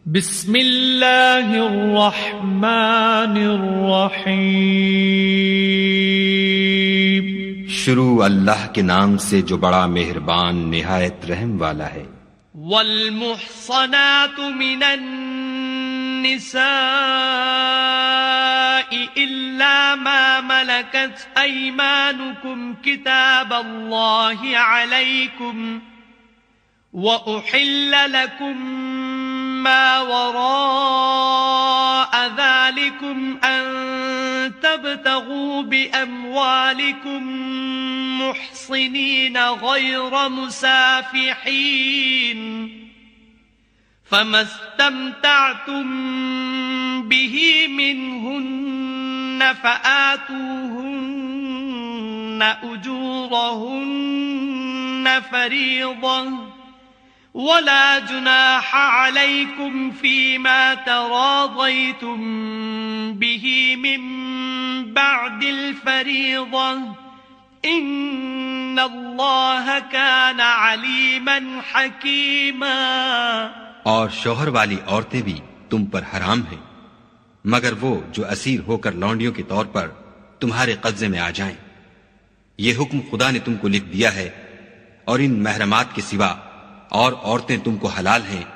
بسم اللہ الرحمن الرحیم۔ شروع اللہ کے نام سے جو بڑا مہربان نہایت رحم والا ہے۔ والمحصنات من النساء إلا ما ملكت أيمانكم كتاب الله عليكم وأحل لكم ما وراء ذلكم أن تبتغوا بأموالكم محصنين غير مسافحين فما استمتعتم به منهن فآتوهن أجورهن فريضة ولا جناح عليكم فيما تراضيتم به من بعد الفريضة إن الله كان عليما حكيما۔ اور شوہر والی عورتیں بھی تم پر حرام ہیں مگر وہ جو اسیر ہو کر لونڈیوں کے طور پر تمہارے قبضے میں آ جائیں۔ یہ حکم خدا نے تم کو لکھ دیا ہے، اور ان محرمات کے سوا اور عورتیں تم کو حلال ہیں،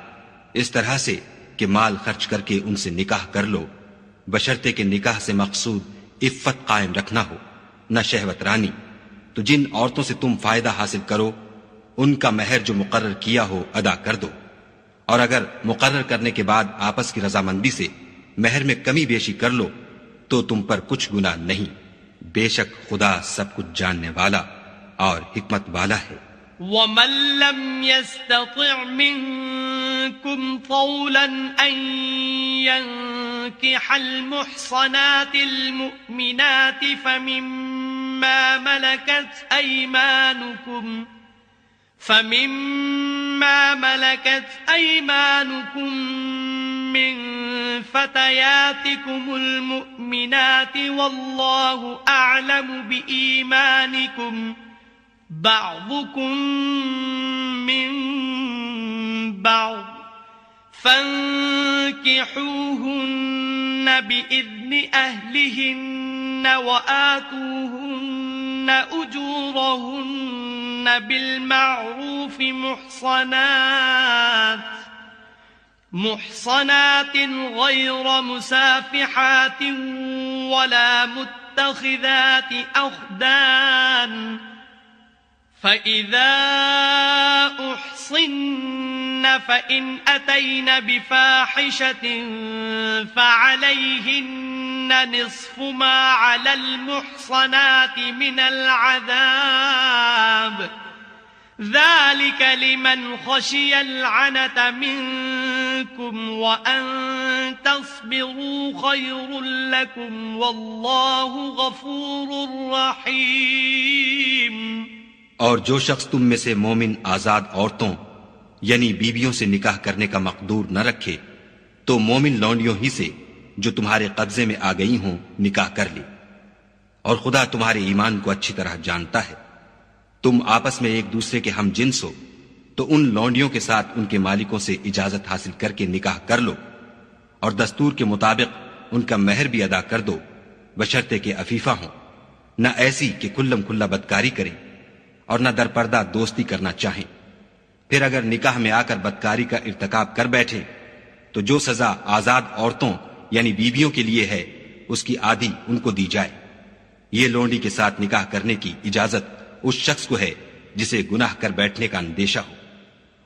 اس طرح سے کہ مال خرچ کر کے ان سے نکاح کر لو، بشرطے کہ نکاح سے مقصود عفت قائم رکھنا ہو، نہ شہوت رانی۔ تو جن عورتوں سے تم فائدہ حاصل کرو ان کا مہر جو مقرر کیا ہو ادا کر دو، اور اگر مقرر کرنے کے بعد آپس کی رضامندی سے مہر میں کمی بیشی کر لو تو تم پر کچھ گناہ نہیں، بے شک خدا سب کچھ جاننے والا اور حکمت والا ہے۔ ومن لم يستطع منكم طولا أن ينكح المحصنات المؤمنات فمما ملكت أيمانكم من فتياتكم المؤمنات والله أعلم بإيمانكم بعضكم من بعض فانكحوهن بإذن أهلهن وآتوهن أجورهن بالمعروف محصنات غير مسافحات ولا متخذات أخدان فإذا أحصن فإن أتين بفاحشة فعليهن نصف ما على المحصنات من العذاب ذلك لمن خشي العنة منكم وأن تصبروا خير لكم والله غفور رحيم۔ اور جو شخص تم میں سے مومن آزاد عورتوں یعنی بیویوں سے نکاح کرنے کا مقدور نہ رکھے تو مومن لونڈیوں ہی سے جو تمہارے قبضے میں آ گئی ہوں نکاح کر لی، اور خدا تمہارے ایمان کو اچھی طرح جانتا ہے۔ تم آپس میں ایک دوسرے کے ہم جنس ہو تو ان لونڈیوں کے ساتھ ان کے مالکوں سے اجازت حاصل کر کے نکاح کر لو، اور دستور کے مطابق ان کا مہر بھی ادا کر دو، بشرطے کہ عفیفہ ہوں، نہ ایسی کہ کھلم کھلا بدکاری کریں اور نہ در پردہ دوستی کرنا چاہیں۔ پھر اگر نکاح میں آ کر بدکاری کا ارتکاب کر بیٹھے تو جو سزا آزاد عورتوں یعنی بیویوں کے لیے ہے اس کی آدھی ان کو دی جائے۔ یہ لونڈی کے ساتھ نکاح کرنے کی اجازت اس شخص کو ہے جسے گناہ کر بیٹھنے کا اندیشہ ہو،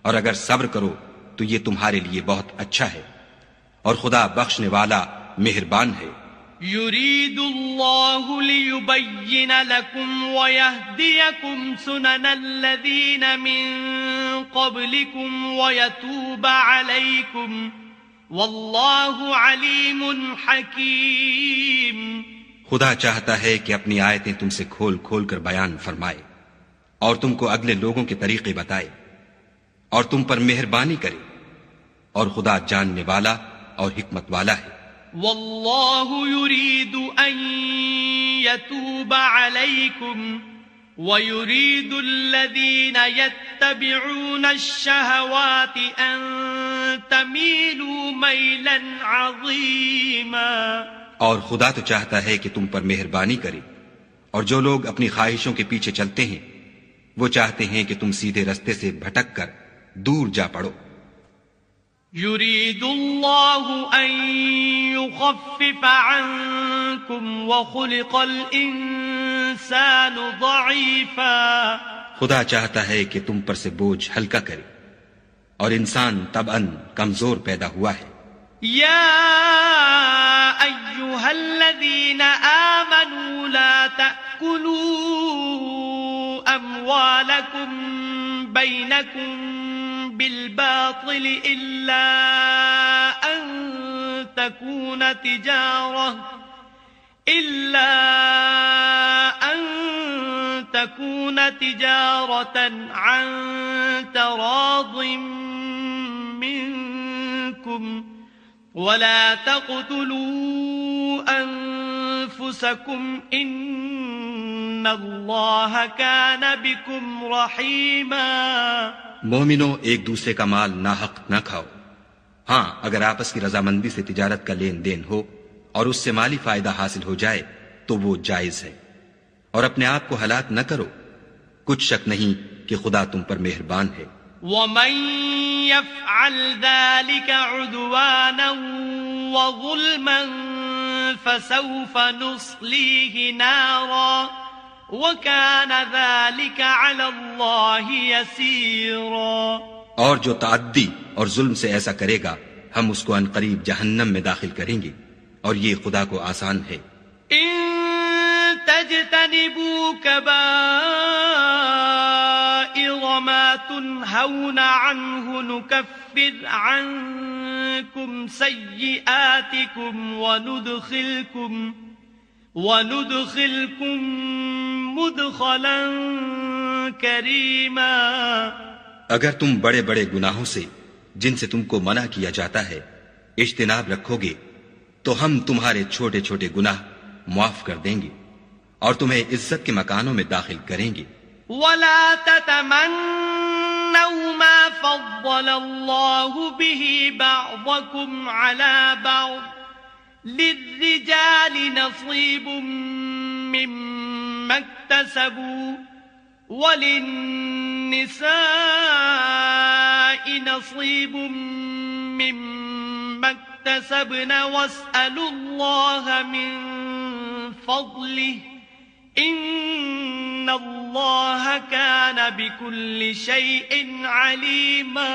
اور اگر صبر کرو تو یہ تمہارے لیے بہت اچھا ہے، اور خدا بخشنے والا مہربان ہے۔ يريد الله ليبين لكم ويهديكم سنن الذين من قبلكم ويتوب عليكم والله عليم حكيم۔ خدا چاہتا ہے کہ اپنی آیتیں تم سے کھول کھول کر بیان فرمائے اور تم کو اگلے لوگوں کے طریقے بتائے اور تم پر مہربانی کرے، اور خدا جاننے والا اور حکمت والا ہے۔ والله يريد أن يتوب عليكم وَيُرِيدُ الَّذِينَ يَتَّبِعُونَ الشَّهَوَاتِ أَن تَمِيلُوا مَيْلًا عَظِيمًا. اور خدا تو چاہتا ہے کہ تم پر مہربانی کرے، اور جو لوگ اپنی خواہشوں کے پیچھے چلتے ہیں وہ چاہتے ہیں کہ تم سیدھے رستے سے بھٹک کر دور جا پڑو. يُرِيدُ اللَّهُ أَن يُخَفِّفَ عَنكُمْ وَخُلِقَ الْإِنسَانُ ضَعِيفًا. خدا چاہتا ہے کہ تم پر سے بوجھ ہلکا کرے، اور انسان طبعاً کمزور پیدا ہوا ہے. يَا أَيُّهَا الَّذِينَ آمَنُوا لَا تَأْكُلُوا أَمْوَالَكُمْ بَيْنَكُمْ بالباطل إلا أن تكون تجارة عن تراض منكم ولا تقتلوا أنفسكم إن الله كان بكم رحيما. مومنو، ایک دوسرے کا مال ناحق نہ کھاؤ. ہاں، اگر آپس کی رضامندی سے تجارت کا لین دین ہو اور اس سے مالی فائدہ حاصل ہو جائے تو وہ جائز ہے. اور اپنے آپ کو ہلاک نہ کرو، کچھ شک نہیں کہ خدا تم پر مہربان ہے. وَمَن يَفْعَلْ ذَلِكَ عُدْوَانًا وَظُلْمًا فَسَوْفَ نُصْلِيهِ نَارًا وَكَانَ ذَلِكَ عَلَى اللَّهِ يَسِيرًا. اور جو تعدی اور ظلم سے ایسا کرے گا ہم اس کو عنقریب جہنم میں داخل کریں گے، اور یہ خدا کو آسان ہے. إِن تَجْتَنِبُوا كَبَائِرَ مَا تُنْهَوْنَ عَنْهُ نُكَفِّرْ عَنْكُمْ سَيِّئَاتِكُمْ وَنُدْخِلْكُمْ مُدْخَلًا كَرِيمًا. اگر تم بڑے بڑے گناہوں سے جن سے تم کو منع کیا جاتا ہے اجتناب رکھو گے تو ہم تمہارے چھوٹے چھوٹے گناہ معاف کر دیں گے اور تمہیں عزت کے مکانوں میں داخل کریں گے. وَلَا تَتَمَنَّوْا مَا فَضَّلَ اللَّهُ بِهِ بَعْضَكُمْ عَلَى بَعْضٍ لِلرِّجَالِ نَصِيبٌ مِّمَّا اكْتَسَبُوا وَلِلنِّسَاءِ نَصِيبٌ مِّمَّا اكْتَسَبْنَ وَاسْأَلُوا اللَّهَ مِن فَضْلِهِ إِنَّ اللَّهَ كَانَ بِكُلِّ شَيْءٍ عَلِيمًا.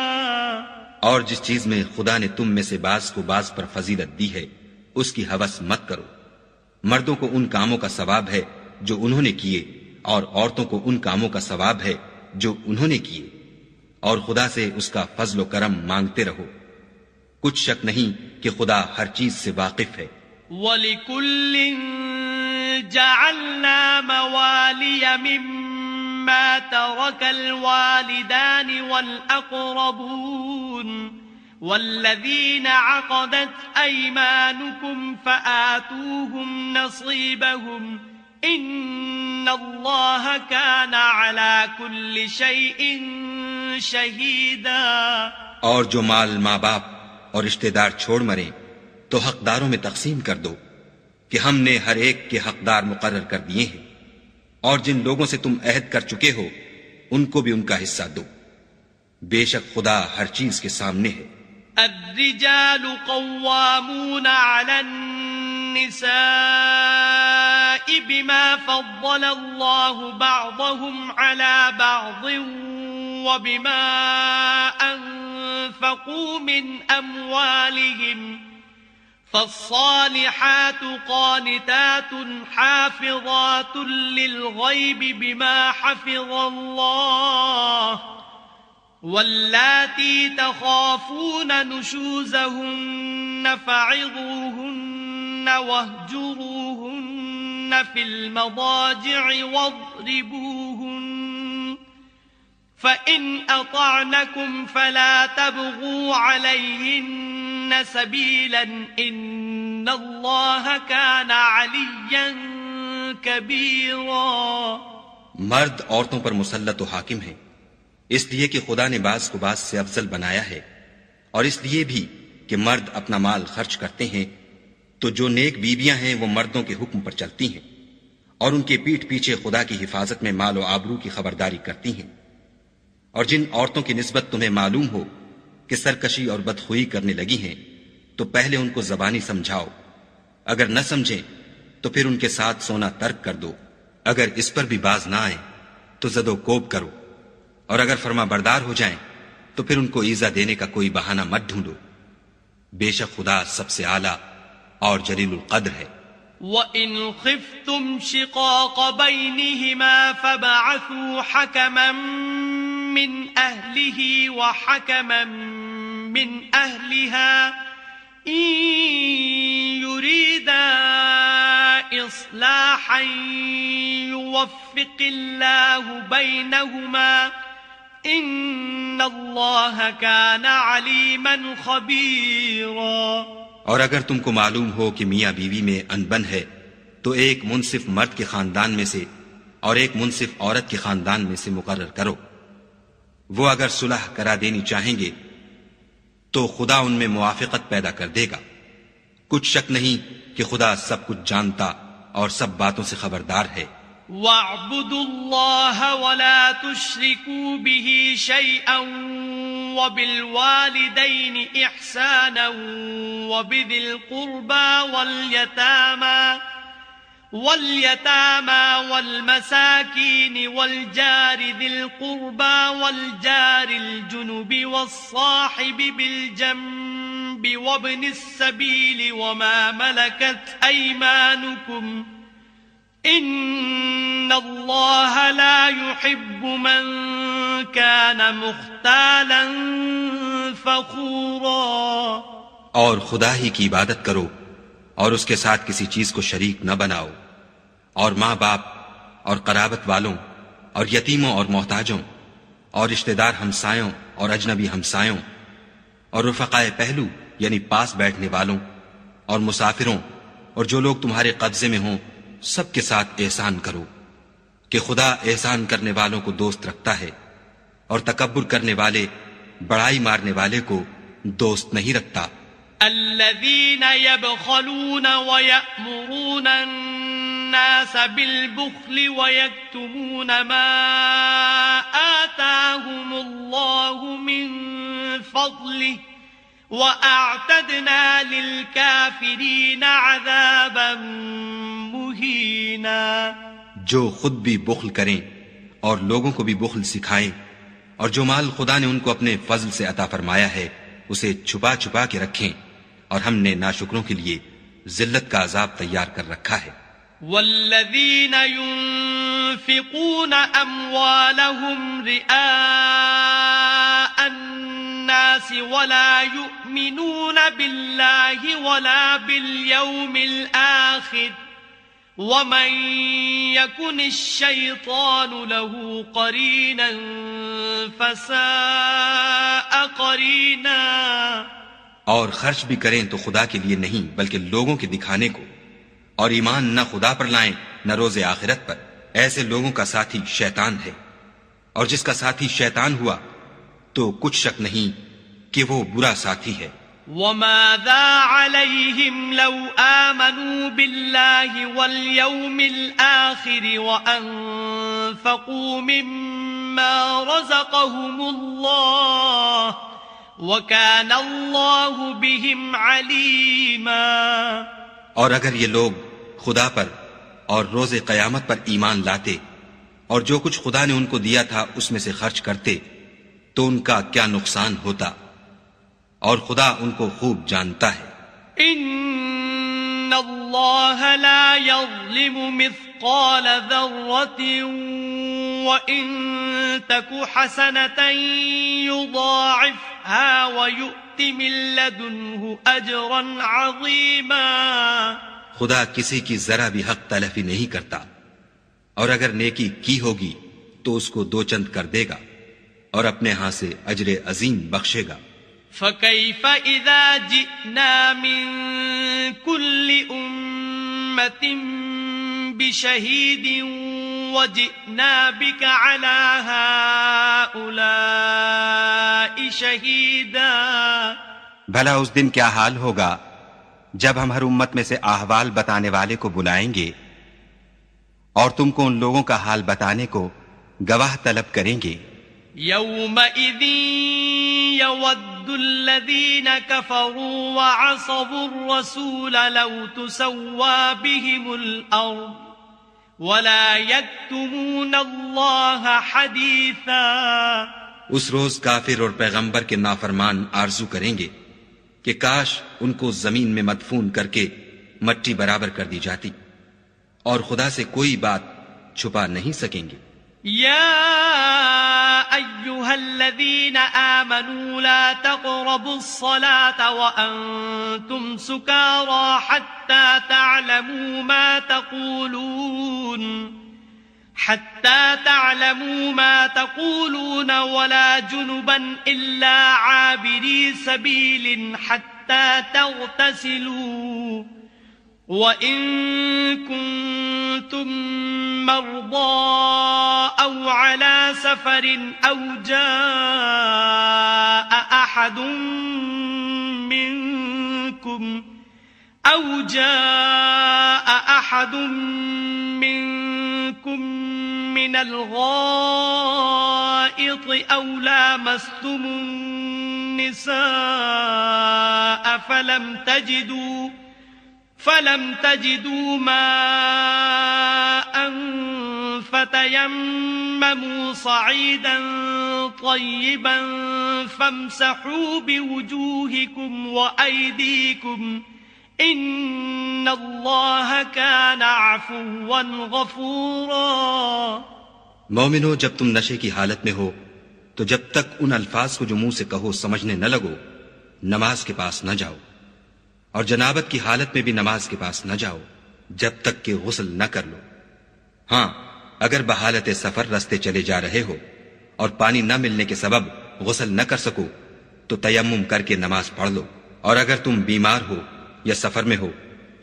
اور جس چیز میں خدا نے تم میں سے بعض کو بعض پر فضیلت دی ہے اس کی ہوس مت کرو. مردوں کو ان کاموں کا ثواب ہے جو انہوں نے کیے، اور عورتوں کو ان کاموں کا ثواب ہے جو انہوں نے کیے، اور خدا سے اس کا فضل و کرم مانگتے رہو. کچھ شک نہیں کہ خدا ہر چیز سے واقف ہے. وَلِكُلٍّ جَعَلْنَا مَوَالِيَ مِمَّا تَرَكَ الْوَالِدَانِ وَالْأَقْرَبُونَ وَالَّذِينَ عَقَدَتْ أَيْمَانُكُمْ فَآتُوهُمْ نَصِيبَهُمْ إِنَّ اللَّهَ كَانَ عَلَى كُلِّ شَيْءٍ شَهِيدًا. اور جو مال ماں باپ اور رشتہ دار چھوڑ مریں تو حقداروں میں تقسیم کر دو کہ ہم نے ہر ایک کے حقدار مقرر کر دیے ہیں، اور جن لوگوں سے تم عہد کر چکے ہو ان کو بھی ان کا حصہ دو. بے شک خدا ہر چیز کے سامنے ہے. الرجال قوامون على النساء بما فضل الله بعضهم على بعض وبما أنفقوا من أموالهم فالصالحات قانتات حافظات للغيب بما حفظ الله واللاتي تخافون نشوزهن فعظوهن واهجروهن في المضاجع واضربوهن فإن أطعنكم فلا تبغوا عليهن سبيلا إن الله كان عليا كبيرا. مرد عورتوں پر مسلط و حاکم ہیں، اس لیے کہ خدا نے بعض کو بعض سے افضل بنایا ہے، اور اس لیے بھی کہ مرد اپنا مال خرچ کرتے ہیں، تو جو نیک بیویاں ہیں وہ مردوں کے حکم پر چلتی ہیں اور ان کے پیٹھ پیچھے خدا کی حفاظت میں مال و آبرو کی خبرداری کرتی ہیں۔ اور جن عورتوں کی نسبت تمہیں معلوم ہو کہ سرکشی اور بدخوئی کرنے لگی ہیں تو پہلے ان کو زبانی سمجھاؤ، اگر نہ سمجھیں تو پھر ان کے ساتھ سونا ترک کر دو، اگر اس پر بھی باز نہ آئیں تو زد و کوب کرو، اور اگر فرما بردار ہو جائیں تو پھر ان کو ایذا دینے کا کوئی بہانہ مت ڈھونڈو، بے شک خدا سب سے اعلیٰ اور جلیل القدر ہے۔ وَإِنْ خِفْتُمْ شِقَاقَ بَيْنِهِمَا فَابْعَثُوا حَكَمًا مِّنْ أَهْلِهِ وَحَكَمًا مِّنْ أَهْلِهَا إِن يُرِيدَا إِصْلَاحًا يُوَفِّقِ اللَّهُ بَيْنَهُمَا إِنَّ اللَّهَ كَانَ عَلِيمًا خَبِيرًا۔ اور اگر تم کو معلوم ہو کہ میاں بیوی میں انبن ہے تو ایک منصف مرد کے خاندان میں سے اور ایک منصف عورت کے خاندان میں سے مقرر کرو، وہ اگر صلح کرا دینی چاہیں گے تو خدا ان میں موافقت پیدا کر دے گا، کچھ شک نہیں کہ خدا سب کچھ جانتا اور سب باتوں سے خبردار ہے۔ وَاعْبُدُوا اللَّهَ وَلَا تُشْرِكُوا بِهِ شَيْئًا وَبِالْوَالِدَيْنِ إِحْسَانًا وَبِذِي الْقُرْبَى وَالْيَتَامَى وَالْمَسَاكِينِ وَالْجَارِ ذِي الْقُرْبَى وَالْجَارِ الْجُنُبِ وَالصَّاحِبِ بِالْجَنبِ وَابْنِ السَّبِيلِ وَمَا مَلَكَتْ أَيْمَانُكُمْ إِنَّ اللَّهَ لَا يُحِبُّ مَن كَانَ مُخْتَالًا فَخُورًا۔ اور خدا ہی کی عبادت کرو اور اس کے ساتھ کسی چیز کو شریک نہ بناؤ، اور ماں باپ اور قرابت والوں اور یتیموں اور محتاجوں اور رشتہ دار ہمسایوں اور اجنبی ہمسایوں اور رفقائے پہلو یعنی پاس بیٹھنے والوں اور مسافروں اور جو لوگ تمہارے قبضے میں ہوں سب کے ساتھ احسان کرو، کہ خدا احسان کرنے والوں کو دوست رکھتا ہے اور تکبر کرنے والے بڑائی مارنے والے کو دوست نہیں رکھتا۔ الذين يبخلون ويأمرون الناس بالبخل ويكتمون ما آتاهم الله من فضله وأعتدنا للكافرين عذابا مهينا۔ جو خود بھی بخل کریں اور لوگوں کو بھی بخل سکھائیں، اور جو مال خدا نے ان کو اپنے فضل سے عطا فرمایا ہے اسے چھپا چھپا کے رکھیں، اور ہم نے ناشکروں کے لیے ذلت کا عذاب تیار کر رکھا ہے۔ والذین ينفقون اموالهم رئاء الناس ولا يؤمنون بالله ولا باليوم الآخر ومن يكن الشيطان له قرينا فساء قرينا۔ اور خرچ بھی کریں تو خدا کے لیے نہیں بلکہ لوگوں کے دکھانے کو، اور ایمان نہ خدا پر لائیں نہ روز آخرت پر، ایسے لوگوں کا ساتھی شیطان ہے، اور جس کا ساتھی شیطان ہوا تو کچھ شک نہیں کہ وہ برا ساتھی ہے۔ وَمَاذَا عَلَيْهِمْ لَوْ آمَنُوا بِاللَّهِ وَالْيَوْمِ الْآخِرِ وَأَنفَقُوا مِمَّا رَزَقَهُمُ اللَّهُ وَكَانَ اللَّهُ بِهِمْ عَلِيمًا۔ اور اگر یہ لوگ خدا پر اور روز قیامت پر ایمان لاتے اور جو کچھ خدا نے ان کو دیا تھا اس میں سے خرچ کرتے تو ان کا کیا نقصان ہوتا، اور خدا ان کو خوب جانتا ہے۔ ان اللہ لا یظلم مثقال ذرة وان تک حسنة یضاعفها ویؤت من لدنه اجرا عظیما۔ خدا کسی کی ذرا بھی حق تلفی نہیں کرتا، اور اگر نیکی کی ہوگی تو اس کو دو چند کر دے گا اور اپنے ہاں سے اجر عظیم بخشے گا۔ فَكَيْفَ إِذَا جِئْنَا مِن كُلِّ أُمَّةٍ بشهيد وجئنا بك على هؤلاء شهيدا. بھلا اس دن کیا حال ہوگا جب ہم ہر امت میں سے احوال بتانے والے کو بلائیں گے اور تم کو ان لوگوں کا حال بتانے کو گواہ طلب کریں گے. يومئذ يود الذين كفروا وعصوا الرسول لو تسوى بهم الأرض ولا يكتمون الله حديثا. اس روز کافر اور پیغمبر کے نافرمان آرزو کریں گے کہ کاش ان کو زمین میں مدفون کر کے مٹی برابر کر دی جاتی اور خدا سے کوئی بات چھپا نہیں سکیں گے. يا أيها الذين آمنوا لا تقربوا الصلاة وأنتم سكارى حتى تعلموا ما تقولون ولا جنبا إلا عابري سبيل حتى تغتسلوا وَإِن كُنتُم مَّرْضَىٰ أَوْ عَلَىٰ سَفَرٍ أَوْ جَاءَ أَحَدٌ مِّنكُم مِّنَ الْغَائِطِ أَوْ لَامَسْتُمُ النِّسَاءَ فلم تجدوا ماء فتيمموا صعيدا طيبا فامسحوا بوجوهكم وأيديكم إن الله كان عفوا غفورا. مومنو، جب تم نشے کی حالت میں ہو تو جب تک ان الفاظ کو جو منہ سے کہو سمجھنے نہ لگو نماز کے پاس نہ جاؤ، اور جنابت کی حالت میں بھی نماز کے پاس نہ جاؤ جب تک کہ غسل نہ کر لو. ہاں، اگر بحالت سفر رستے چلے جا رہے ہو اور پانی نہ ملنے کے سبب غسل نہ کر سکو تو تیمم کر کے نماز پڑھ لو. اور اگر تم بیمار ہو یا سفر میں ہو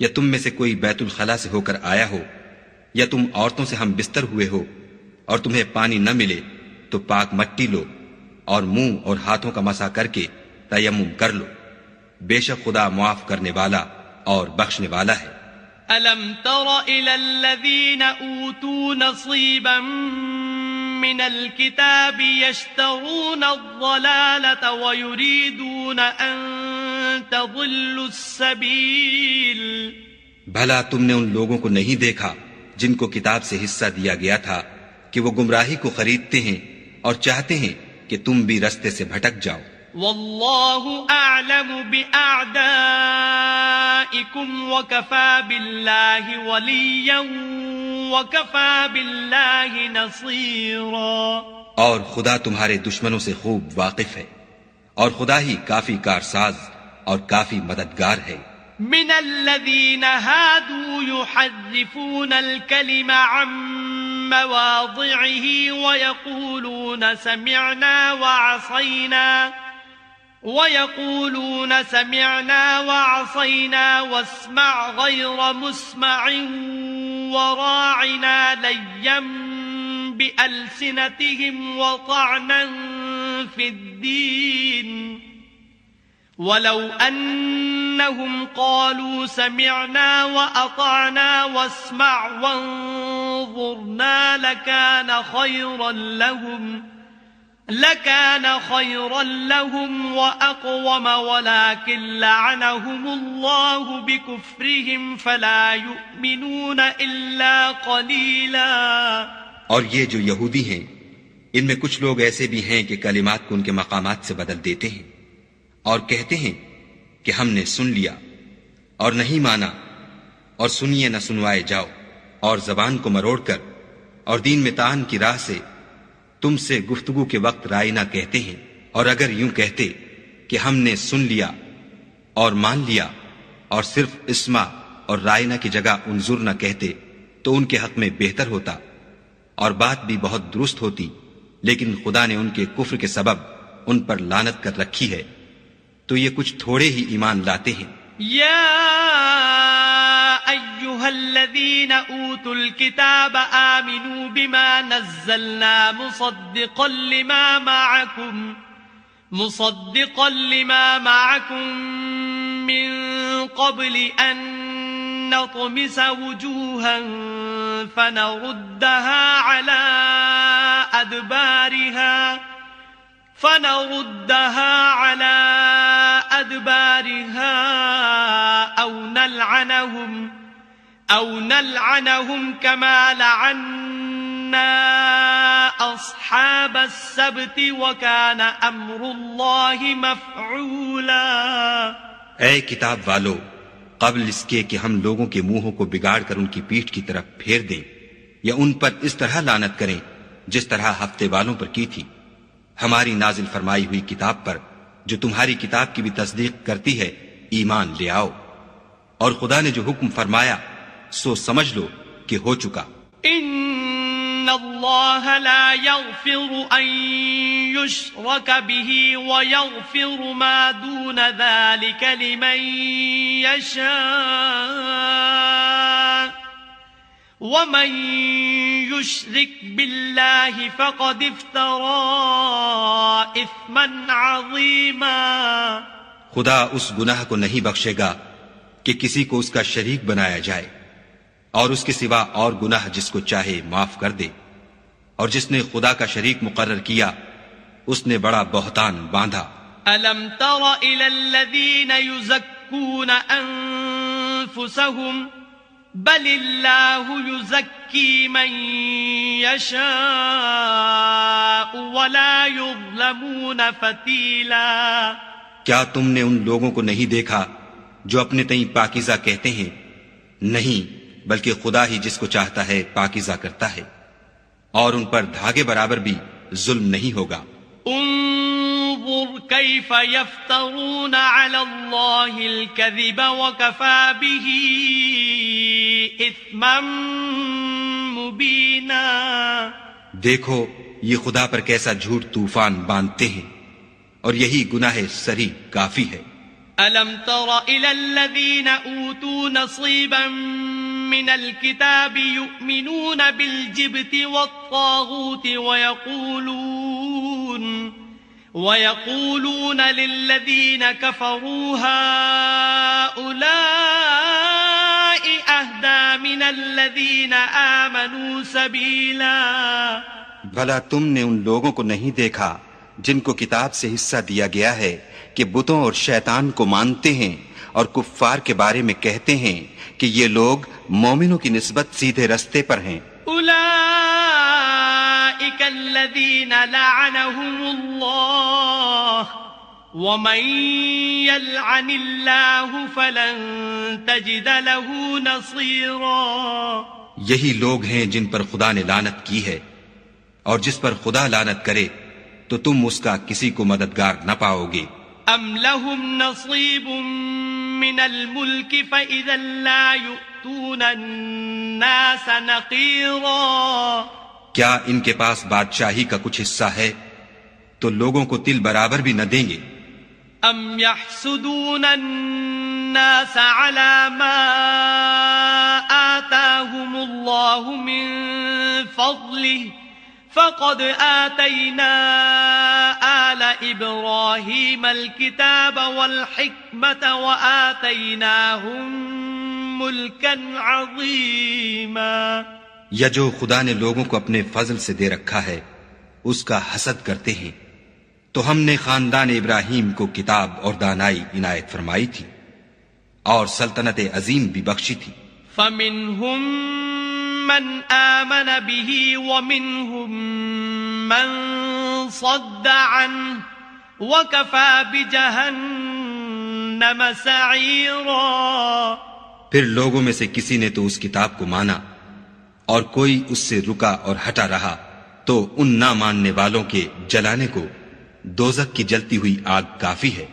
یا تم میں سے کوئی بیت الخلا سے ہو کر آیا ہو یا تم عورتوں سے ہم بستر ہوئے ہو اور تمہیں پانی نہ ملے تو پاک مٹی لو اور منہ اور ہاتھوں کا مسح کر کے تیمم کر لو. بے شک خدا معاف کرنے والا اور بخشنے والا ہے. أَلَمْ تَرَ إِلَى الَّذِينَ أُوتُوا نَصِيبًا مِّنَ الْكِتَابِ يَشْتَرُونَ الضَّلَالَةَ وَيُرِيدُونَ أَن تَضِلُّوا السَّبِيلَ. بھلا تم نے ان لوگوں کو نہیں دیکھا جن کو کتاب سے حصہ دیا گیا تھا کہ وہ گمراہی کو خریدتے ہیں اور چاہتے ہیں کہ تم بھی رستے سے بھٹک جاؤ. واللہ اعلم بأعدائکم وکفى باللہ ولیا وکفى باللہ نصیرا. اور خدا تمہارے دشمنوں سے خوب واقف ہے اور خدا ہی کافی کارساز اور کافی مددگار ہے. من الذین هادوا يحرفون الكلم عن مواضعه ويقولون سمعنا وعصينا واسمع غير مسمع وراعنا ليا بألسنتهم وطعنا في الدين ولو أنهم قالوا سمعنا وأطعنا واسمع وانظرنا لكان خيرا لهم وأقوم ولكن لعنهم الله بكفرهم فلا يؤمنون إلا قليلا. اور یہ جو یہودی ہیں ان میں کچھ لوگ ایسے بھی ہیں کہ کلمات کو ان کے مقامات سے بدل دیتے ہیں اور کہتے ہیں کہ ہم نے سن لیا اور نہیں مانا اور سنیے نہ سنوائے جاؤ اور زبان کو مروڑ کر اور دین میں طعن کی راہ سے تم سے گفتگو کے وقت رائنا کہتے ہیں. اور اگر یوں کہتے کہ ہم نے سن لیا اور مان لیا اور صرف اسما اور رائنا کی جگہ انظر نہ کہتے تو ان کے حق میں بہتر ہوتا اور بات بھی بہت درست ہوتی، لیکن خدا نے ان کے کفر کے سبب ان پر لعنت کر رکھی ہے تو یہ کچھ تھوڑے ہی ایمان لاتے ہیں. يا أيها الذين أوتوا الكتاب آمنوا بما نزلنا مصدقا لما معكم من قبل أن نطمس وجوها فنردها على أدبارها أو نلعنهم كما لعنا أصحاب السبت وكان أمر الله مفعولا. اے کتاب والو، قبل اس کے کہ ہم لوگوں کے منہوں کو بگاڑ کر ان کی پیٹھ کی طرف پھیر دیں یا ان پر اس طرح لعنت کریں جس طرح ہفتے والوں پر کی تھی، ہماری نازل فرمائی ہوئی کتاب پر جو تمہاری کتاب کی بھی تصدیق کرتی ہے ایمان لے آؤ، اور خدا نے جو حکم فرمایا سو سمجھ لو کہ ہو چکا. ان اللہ لا یغفر ان یشرک به ویغفر ما دون ذلك لمن یشاء ومن یشرک باللہ فقد افترى اثما عظیما. خدا اس گناہ کو نہیں بخشے گا کہ کسی کو اس کا شریک بنایا جائے، اور اس کے سوا اور گناہ جس کو چاہے معاف کر دے، اور جس نے خدا کا شریک مقرر کیا اس نے بڑا بہتان باندھا. ألم تر إلى الذين يزكون أنفسهم بل الله يزكي من يشاء ولا يظلمون فتيلا. کیا تم نے ان لوگوں کو نہیں دیکھا جو اپنے تئیں پاکیزہ کہتے ہیں؟ نہیں، بلکہ خدا ہی جس کو چاہتا ہے پاکیزہ کرتا ہے، اور ان پر دھاگے برابر بھی ظلم نہیں ہوگا. انظر كيف يفترون على الله الكذب وكفى به إثما مبينا. دیکھو یہ خدا پر کیسا جھوٹ طوفان باندھتے ہیں، اور یہی گناہ سری کافی ہے. ألم تر إلى الذين أوتوا نصيبا من الكتاب يؤمنون بالجبت والطاغوت ويقولون للذين كفروا هؤلاء أهدى من الذين آمنوا سبيلا. بھلا تم نے ان لوگوں کو نہیں دیکھا جن کو کتاب سے حصہ دیا گیا ہے کہ بتوں اور شیطان کو مانتے ہیں اور کفار کے بارے میں کہتے ہیں کہ یہ لوگ مومنوں کی نسبت سیدھے رستے پر ہیں. اولئک الذین لعنهم اللہ ومن یلعن اللہ فلن تجد له نصیرا. یہی لوگ ہیں جن پر خدا نے لعنت کی ہے، اور جس پر خدا لعنت کرے تو تم اس کا کسی کو مددگار نہ پاؤ گے. ام لهم نصیب من الملک فإذا لا يؤتون الناس نقیرا. کیا ان کے پاس بادشاہی کا کچھ حصہ ہے تو لوگوں کو تل برابر بھی نہ دیں گے. ام يحسدون الناس على ما آتاهم الله من فضله فقد آتينا آل إبراهيم الكتاب والحكمة وآتيناهم ملكا عظيما. یا جو خدا نے لوگوں کو اپنے فضل سے دے رکھا ہے اس کا حسد کرتے ہیں، تو ہم نے خاندان ابراہیم کو کتاب اور دانائی عنایت فرمائی تھی اور سلطنت عظیم بھی بخشی تھی. فمنهم من آمن به ومنهم من صد عنه وكفى بجهنم سعيرا. پھر لوگوں میں سے کسی نے تو اس کتاب کو مانا اور کوئی اس سے رکا اور ہٹا رہا، تو ان نہ ماننے والوں کے جلانے کو دوزخ کی جلتی ہوئی آگ کافی ہے.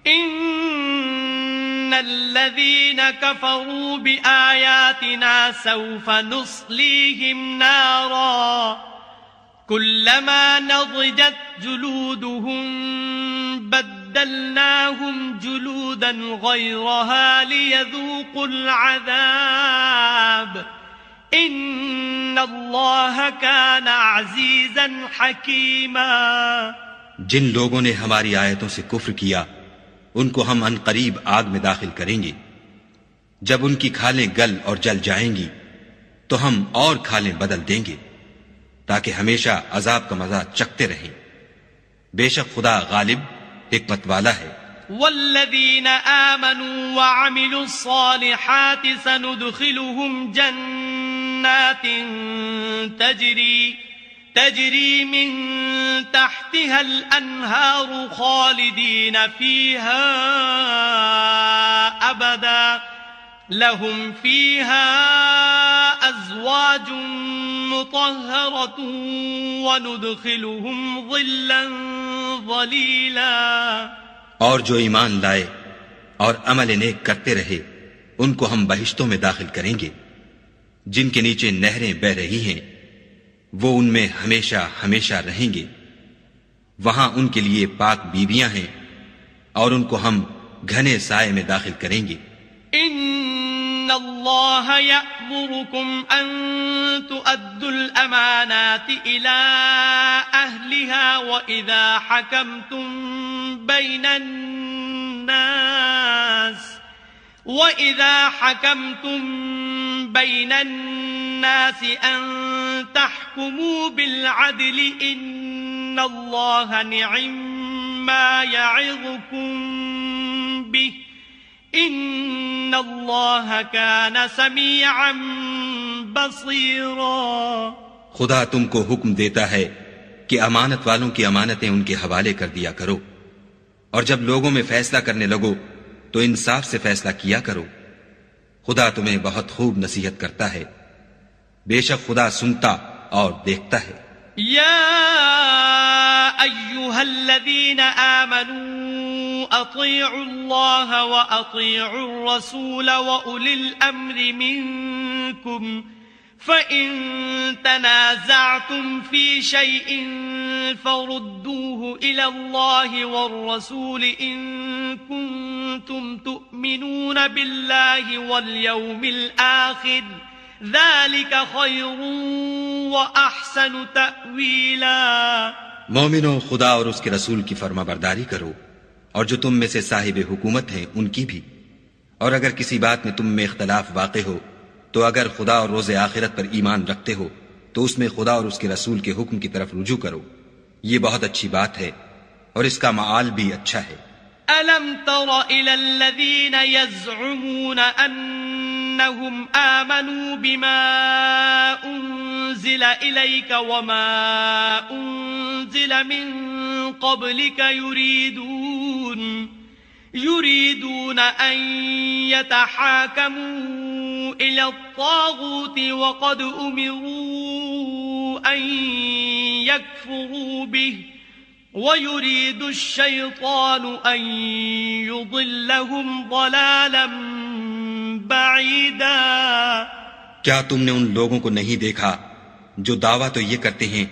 ان الذين كفروا بآياتنا سوف نصليهم نارا كلما نضجت جلودهم بدلناهم جلودا غيرها ليذوقوا العذاب إن الله كان عزيزا حكيما. جن لوگوں نے ہماری آیتوں سے کفر کیا ان کو ہم عنقریب آگ میں داخل کریں گے. جب ان کی کھالیں گل اور جل جائیں گی تو ہم اور کھالیں بدل دیں گے تاکہ ہمیشہ عذاب کا مزہ چکھتے رہیں. بے شک خدا غالب حکمت والا ہے. والذین آمنوا وعملوا الصالحات سندخلهم جنات تجری من تحتها الانہار خالدین فیہا ابدا لهم فيها أزواج مطهرة وندخلهم ظلا ظليلا. اور جو ایمان لائے اور عمل نیک کرتے رہے ان کو ہم بہشتوں میں داخل کریں گے جن کے نیچے نہریں بہ رہی ہیں. وہ ان میں ہمیشہ ہمیشہ رہیں گے. وہاں ان کے لیے پاک بیویاں ہیں اور ان کو ہم گھنے سائے میں داخل کریں گے. ان اللہ یأمرکم ان تؤدوا الامانات الى اہلها وَإِذَا حَكَمْتُمْ بَيْنَ النَّاسِ أَن تَحْكُمُوا بِالْعَدْلِ إِنَّ اللَّهَ نِعِمَّا يَعِظُكُمْ بِهِ إِنَّ اللَّهَ كَانَ سَمِيعًا بَصِيرًا. خدا تم کو حکم دیتا ہے کہ امانت والوں کی امانتیں ان کے حوالے کر دیا کرو، اور جب لوگوں میں فیصلہ کرنے لگو تو انصاف سے فیصلہ کیا کرو. خدا تمہیں بہت خوب نصیحت کرتا ہے. بے شک خدا سنتا اور دیکھتا ہے. یا ایھا الذین آمنوا اطیعوا اللہ واطیعوا الرسول واولی الامر منکم فَإِن تَنَازَعْتُمْ فِي شَيْءٍ فَرُدُّوهُ إِلَى اللَّهِ وَالرَّسُولِ إِن كُنتُمْ تُؤْمِنُونَ بِاللَّهِ وَالْيَوْمِ الْآخِرِ ذَلِكَ خَيْرٌ وَأَحْسَنُ تَأْوِيلًا. مومنوں، خدا اور اس کے رسول کی فرما برداری کرو، اور جو تم میں سے صاحب حکومت ہیں ان کی بھی. اور اگر کسی بات میں تم میں اختلاف واقع ہو تو اگر خدا اور روز آخرت پر ایمان رکھتے ہو تو اس میں خدا اور اس کے رسول کے حکم کی طرف رجوع کرو. یہ بہت اچھی بات ہے اور اس کا معال بھی اچھا ہے. أَلَمْ تَرَ إِلَى الَّذِينَ يَزْعُمُونَ أَنَّهُمْ آمَنُوا بِمَا أُنزِلَ إِلَيْكَ وَمَا أُنزِلَ مِن قَبْلِكَ يريدون أن يتحاكموا إلى الطاغوت وقد أمروا أن يكفروا به ويريد الشيطان أن يضلهم ضلالا بعيدا. کیا تم نے ان لوگوں کو نہیں دیکھا جو دعویٰ تو یہ کرتے ہیں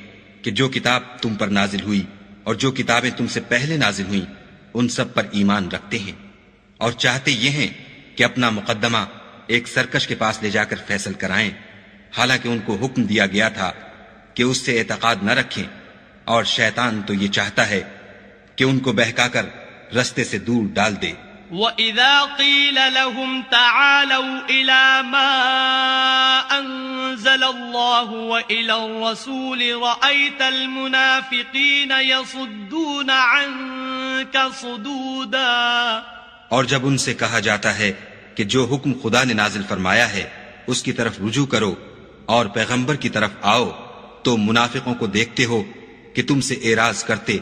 کہ جو کتاب تم پر نازل ہوئی اور جو کتابیں تم سے پہلے نازل ہوئیں ان سب پر ایمان رکھتے ہیں، اور چاہتے یہ ہیں کہ اپنا مقدمہ ایک سرکش کے پاس لے جا کر فیصل کرائیں، حالانکہ ان کو حکم دیا گیا تھا کہ اس سے اعتقاد نہ رکھیں، اور شیطان تو یہ چاہتا ہے کہ ان کو بہکا کر رستے سے دور ڈال دے. وَإِذَا قِيلَ لَهُمْ تَعَالَوْا إِلَى مَا أَنزَلَ اللَّهُ وَإِلَى الرَّسُولِ رَأَيْتَ الْمُنَافِقِينَ يَصُدُّونَ عَنكَ صُدُودًا. اور جب ان سے کہا جاتا ہے کہ جو حکم خدا نے نازل فرمایا ہے اس کی طرف رجوع کرو اور پیغمبر کی طرف آؤ تو منافقوں کو دیکھتے ہو کہ تم سے اعراض کرتے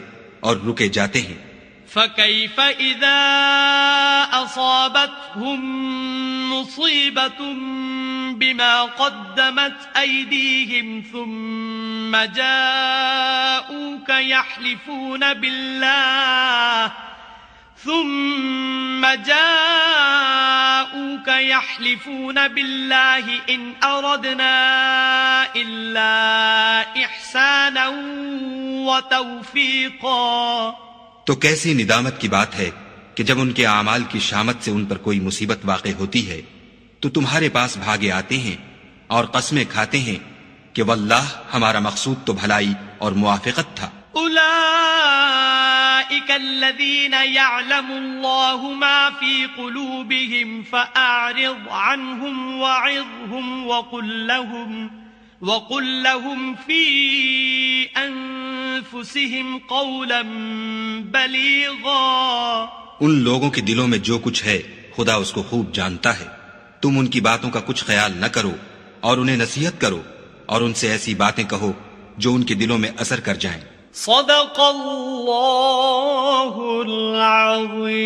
اور رکے جاتے ہیں. فَكَيْفَ إِذَا أَصَابَتْهُم مُّصِيبَةٌ بِمَا قَدَّمَتْ أَيْدِيهِمْ ثُمَّ جَاءُوكَ جاءوك يحلفون بالله إن أردنا إلا إحسانا وتوفيقا. تو کیسی ندامت کی بات ہے کہ جب ان کے اعمال کی شامت سے ان پر کوئی مصیبت واقع ہوتی ہے تو تمہارے پاس بھاگے آتے ہیں اور قسمیں کھاتے ہیں کہ واللہ ہمارا مقصود تو بھلائی اور موافقت تھا. أولئك الذين يعلم الله ما في قلوبهم فأعرض عنهم وعظهم وقل لهم في أنفسهم قولا بليغا. ان لوگوں کے دلوں میں جو کچھ ہے خدا اس کو خوب جانتا ہے. تم ان کی باتوں کا کچھ خیال نہ کرو اور انہیں نصیحت کرو اور ان سے ایسی باتیں کہو جو ان کے دلوں میں اثر کر جائیں. صدق اللہ العظیم.